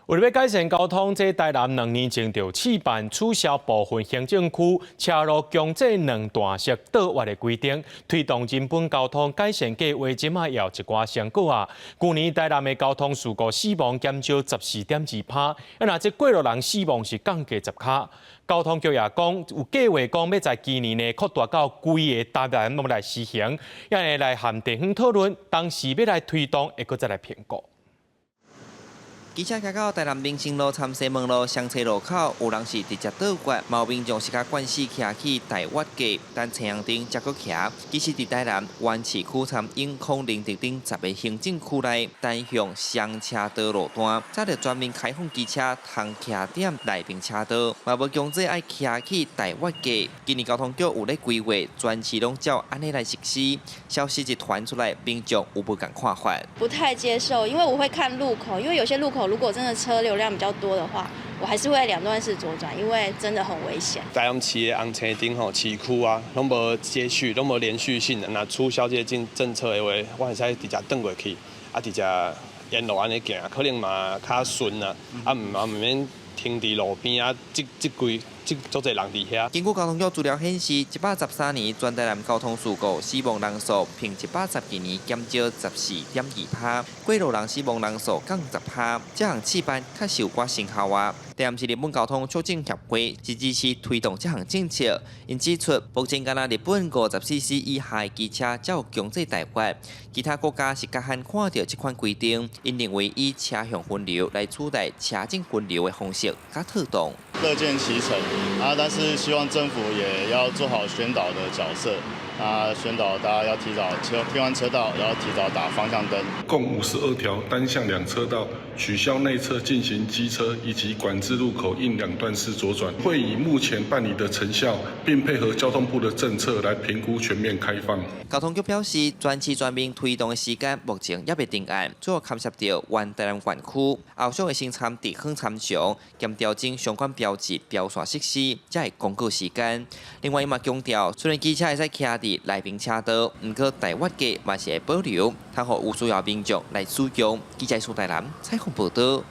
为了要改善交通，这台南2年前就试办取消部分行政区车路强制2段式倒弯的规定，推动人本交通改善计划，即卖也有一寡成果啊。去年台南的交通事故死亡减少14.2%，那这过路人死亡是降低10%。交通局也讲有计划讲要在今年内扩大到规个台南来实行，也会来和地方讨论，当时要来推动，会搁再来评估。 机车骑到台南民生路、参西门路相车路口，有人是直接倒拐，毛民众是甲惯死骑去台湾街，但青阳顶才搁骑。其实伫台南湾市区参永康林特顶10个行政区内单向双车道路段，才着专门开放机车通骑点内并车道，嘛无强制爱骑去台湾街。今年交通局有咧规划，全市拢照安尼来实施。消息一传出来，民众有不敢看法，不太接受，因为我会看路口，因为有些路口。 如果真的车流量比较多的话，我还是会2段式左转，因为真的很危险。台南市的红青顶吼市区啊，拢无接续，拢无连续性的。那取消这政策的话，我会使直接转过去，啊，直接沿路安尼行，可能嘛较顺啊，唔免停伫路边啊，即足侪人伫遐。根据交通局资料显示，113年全台南交通事故死亡人数，平110几年减少14.2%，过路人死亡人数降10%。这项试办确实有寡成效啊。台南市日本交通促进协会是支持推动这项政策，因指出，目前敢若日本50cc 以下的机车才有强制台湾，其他国家是较罕看到这款规定，因认为以车向分流来取代车进分流的方式较妥当。乐见其成啊，但是希望政府也要做好宣导的角色。 宣导大家要提早停完车道，要提早打方向灯。共52条单向2车道，取消内侧进行机车以及管制路口应2段式左转。会以目前办理的成效，并配合交通部的政策来评估全面开放。交通局表示，全市全面推动的时间目前也未定案，主要牵涉到原台南园区后续的生产地方参详，兼调整相关标志标线设施，才会公告时间。另外，伊嘛强调，虽然机车会使骑内并车道，不过台湾街嘛是会保留，通互有需要民众来使用。记者苏台南采访报道。